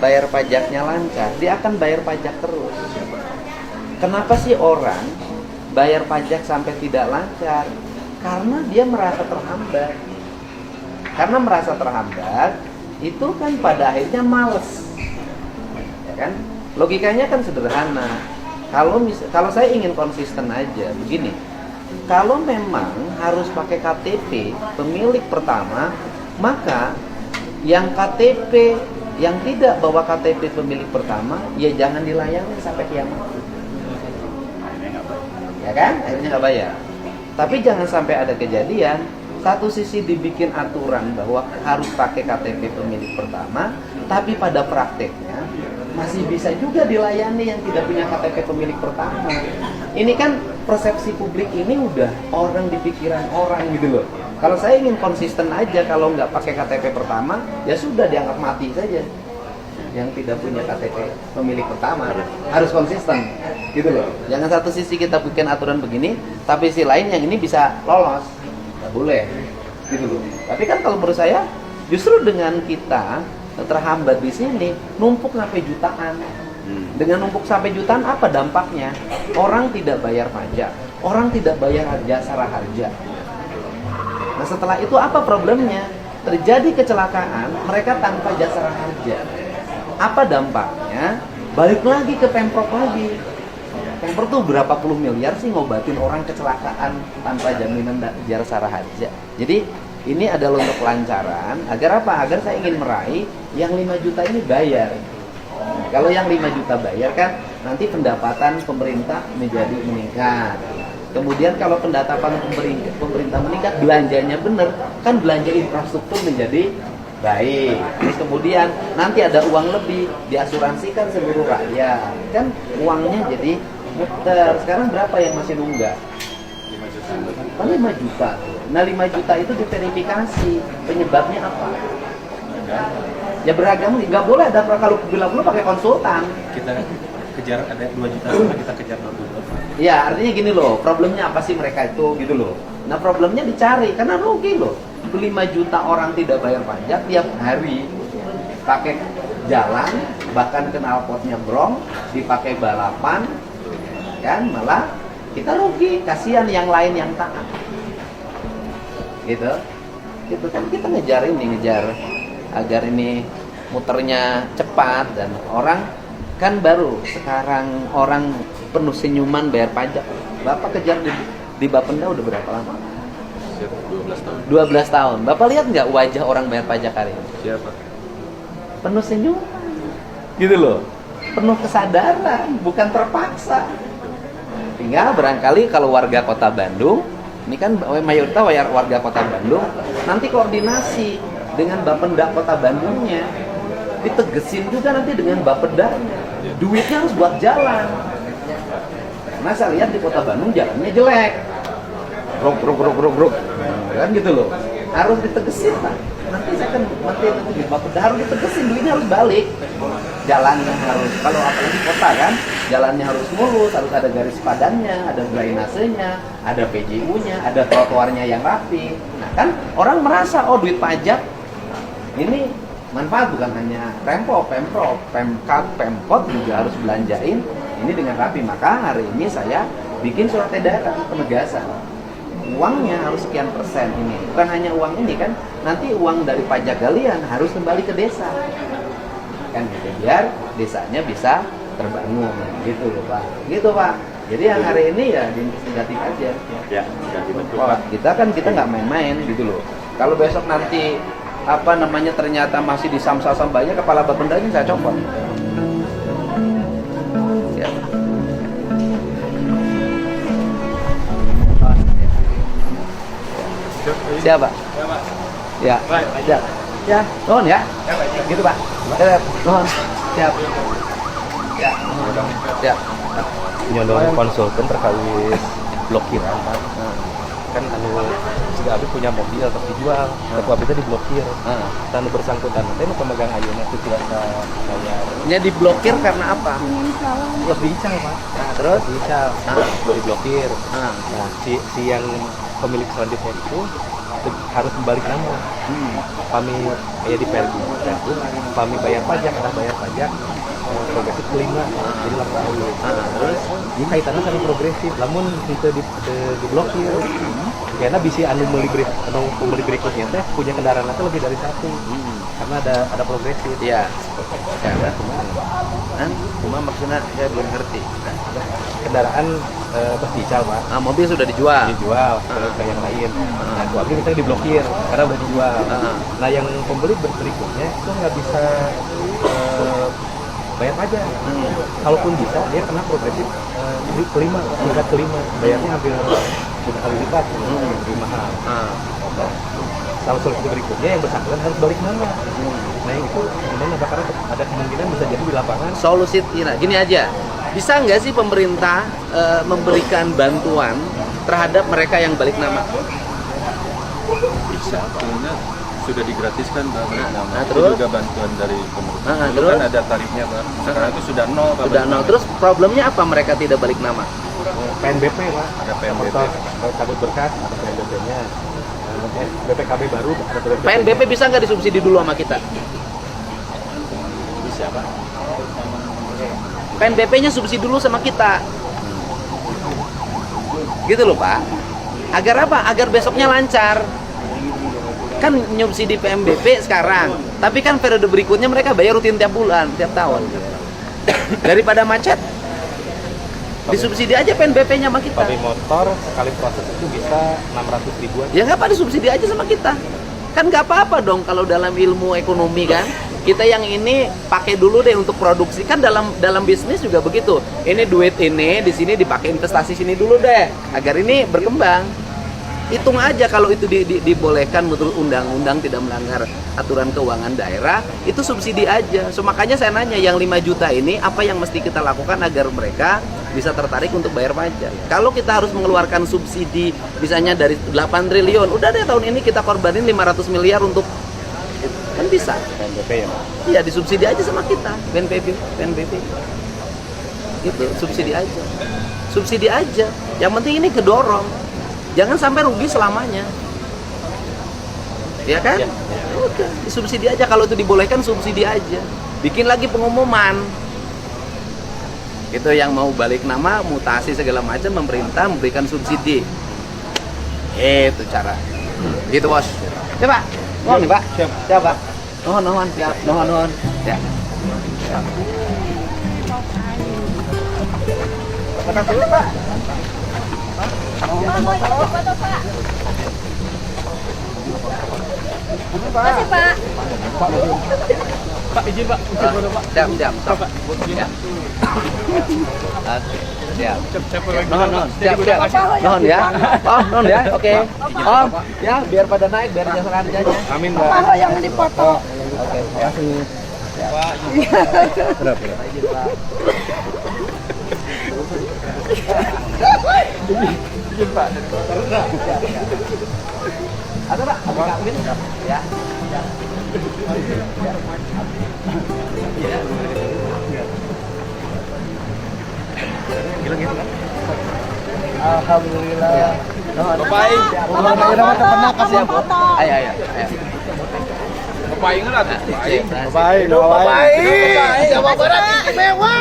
bayar pajaknya lancar, dia akan bayar pajak terus. Kenapa sih orang bayar pajak sampai tidak lancar? Karena dia merasa terhambat. Karena merasa terhambat, itu kan pada akhirnya males. Ya kan? Logikanya kan sederhana. Kalau saya ingin konsisten aja, begini. Kalau memang harus pakai KTP pemilik pertama, maka yang KTP yang tidak bawa KTP pemilik pertama, ya jangan dilayani sampai kiamat. Ya kan? Akhirnya nggak bayar. Tapi jangan sampai ada kejadian satu sisi dibikin aturan bahwa harus pakai KTP pemilik pertama, tapi pada prakteknya masih bisa juga dilayani yang tidak punya KTP pemilik pertama. Ini kan persepsi publik ini udah orang di pikiran orang gitu loh. Kalau saya ingin konsisten aja, kalau nggak pakai KTP pertama, ya sudah dianggap mati saja. Yang tidak punya KTP pemilik pertama harus konsisten gitu loh. Jangan satu sisi kita bikin aturan begini, tapi sisi lain yang ini bisa lolos. Nggak boleh gitu loh. Tapi kan kalau menurut saya justru dengan kita terhambat di sini numpuk sampai jutaan. Dengan numpuk sampai jutaan apa dampaknya? Orang tidak bayar pajak, orang tidak bayar jasara harja. Nah setelah itu apa problemnya? Terjadi kecelakaan, mereka tanpa jasara harja. Apa dampaknya? Balik lagi ke Pemprov lagi. Pemprov tuh berapa puluh miliar sih ngobatin orang kecelakaan tanpa jaminan jasara harja. Jadi ini adalah untuk kelancaran. Agar apa? Agar saya ingin meraih yang 5 juta ini bayar. Kalau yang 5 juta bayar kan nanti pendapatan pemerintah menjadi meningkat. Kemudian kalau pendapatan pemerintah meningkat, belanjanya benar, kan belanja infrastruktur menjadi baik. Terus kemudian nanti ada uang lebih, diasuransikan seluruh rakyat. Kan uangnya jadi muter. Sekarang berapa yang masih nunggak? 5 juta. Nah 5 juta itu diverifikasi. Penyebabnya apa? Ya beragam, nggak boleh ada kalau bilang perlu pakai konsultan. Kita kejar ada 2 juta sama kita kejar 2 juta. Ya artinya gini loh, problemnya apa sih mereka itu gitu loh. Nah problemnya dicari karena rugi loh. 5 juta orang tidak bayar pajak tiap hari pakai jalan, bahkan knalpotnya brong, dipakai balapan, kan malah kita rugi, kasihan yang lain yang taat. Gitu kan kita ngejar agar ini muternya cepat dan orang kan baru sekarang orang penuh senyuman bayar pajak. Bapak kejar di Bapenda udah berapa lama? 12 tahun. 12 tahun. Bapak lihat nggak wajah orang bayar pajak hari ini? Siapa? Penuh senyuman. Gitu loh. Penuh kesadaran, bukan terpaksa. Tinggal barangkali kalau warga Kota Bandung, ini kan mayoritas warga Kota Bandung, nanti koordinasi dengan Bapenda Kota Bandungnya, ditegesin juga nanti dengan Bapendanya. Duitnya harus buat jalan. Karena saya lihat di Kota Bandung jalannya jelek. Rok. Kan gitu loh. Harus ditegesin Pak. Nanti di Bapenda harus ditegesin, duitnya harus balik. Jalannya harus, kalau apalagi kota kan, jalannya harus mulus, harus ada garis padannya, ada drainasenya, ada PJU-nya, ada trotoarnya yang rapi. Nah kan orang merasa, oh duit pajak ini manfaat, bukan hanya Pemprov, Pemkab, Pemkot juga harus belanjain ini dengan rapi. Maka hari ini saya bikin surat edaran penegasan. Uangnya harus sekian persen ini. Bukan hanya uang ini kan, nanti uang dari pajak galian harus kembali ke desa. Kan gitu, biar desanya bisa terbangun gitu loh Pak. Gitu Pak. Jadi yang hari ini ya diinvestigatif aja. Ya, ganti bentuk. Kita nggak main-main gitu loh. Kalau besok nanti ternyata masih disam-sam banyak, kepala Bapendanya saya copot. Ya. Siapa? Ya. Ya. Ya, nuhun ya. Gitu Pak. Nuhun. Siap. Ya. Ya. Nyodong konsultan terkait blokiran Pak. Kan sudah habis punya mobil atau dijual, tapi habisnya diblokir. Anu bersangkutan, tapi pemegang ayunan itu tidak bayar. Nya diblokir karena apa? Lebih ical Pak. Nah, terus ical. Diblokir. Nah, si yang pemilik selanjutnya itu harus balik nama. Kami di Facebook, kami bayar pajak, progresif kelima, jadi 8 tahun. Terus ini kaitannya sama progresif, namun itu diblokir. Karena bisa pembeli berikutnya teh punya kendaraan itu lebih dari satu, karena ada progresif. Iya. Ya. Cuma maksudnya saya belum ngerti. Kendaraan berdical, Pak. Mobil sudah dijual. Kalau ke yang lain. Nah, keluarga kita diblokir karena udah dijual. Nah, yang pembeli berikutnya itu nggak bisa bayar pajak. Kalaupun bisa, dia kena progresif tingkat kelima, bayarnya hampir 2 kali lipat, lebih mahal. Kalau solusi berikutnya yang bersangkutan harus balik nama. Nah, yang itu gimana? Karena ada kemungkinan bisa jadi di lapangan. Solusi gini aja. Bisa nggak sih pemerintah memberikan bantuan terhadap mereka yang balik nama? Bisa, karena sudah digratiskan Pak. Nah, itu terus? juga bantuan dari pemerintah. Dulu Terus? kan ada tarifnya Pak. Sekarang itu sudah nol Pak. Sudah nol. Terus problemnya apa mereka tidak balik nama? PNBP, Pak. Ada PNBP. Motor cabut berkas, ada PNBP-nya. BPKB baru, ada PNBP. PNBP bisa nggak disubsidi dulu sama kita? Bisa, Pak. PNBP-nya subsidi dulu sama kita. Gitu loh, Pak. Agar apa? Agar besoknya lancar. Kan nyubsidi PNBP sekarang, tapi kan periode berikutnya mereka bayar rutin tiap bulan, tiap tahun. Daripada macet, disubsidi aja PNBP-nya sama kita. Pabrik motor sekali proses itu bisa 600 ribuan. Ya nggak apa, disubsidi aja sama kita. Kan nggak apa-apa dong kalau dalam ilmu ekonomi kan. Kita yang ini pakai dulu deh untuk produksi. Kan dalam bisnis juga begitu. Ini duit ini di sini dipakai investasi sini dulu deh, agar ini berkembang. Hitung aja kalau itu dibolehkan menurut undang-undang tidak melanggar aturan keuangan daerah, itu subsidi aja. So makanya saya nanya yang 5 juta ini apa yang mesti kita lakukan agar mereka bisa tertarik untuk bayar pajak. Kalau kita harus mengeluarkan subsidi misalnya dari 8 triliun, udah deh tahun ini kita korbanin 500 miliar untuk kan bisa. PNBP ya, Pak? Iya, disubsidi aja sama kita, PNBP. Itu subsidi aja. Subsidi aja. Yang penting ini kedorong. Jangan sampai rugi selamanya. Ya kan? Udah, disubsidi aja. Kalau itu dibolehkan, subsidi aja. Bikin lagi pengumuman. Itu yang mau balik nama, mutasi segala macam, pemerintah memberikan subsidi. Itu cara. Gitu, Bos. Ya, Pak. Mohon nih, Pak. Siap, Pak. Nuhun, siap. Nuhun. Ya. Terima kasih, Pak. Makasih, Pak. Pak, izin, Pak. Siap. Ya. Siap. Nuhun. Siap. Nuhun ya. Oh, nuhun ya. Oke. Oh, ya biar pada naik biar jasa harganya. Amin, Pak. Apa yang dipoto? Oke, terima kasih. Pak, berapa? Izin, Pak. Izin, Pak. Ada, Pak. Kawin. Ya. Alhamdulillah. Bapak, Kasih aku. Ayo. Bapak ingat Bapak. Bapak. Jawa Barat istimewa.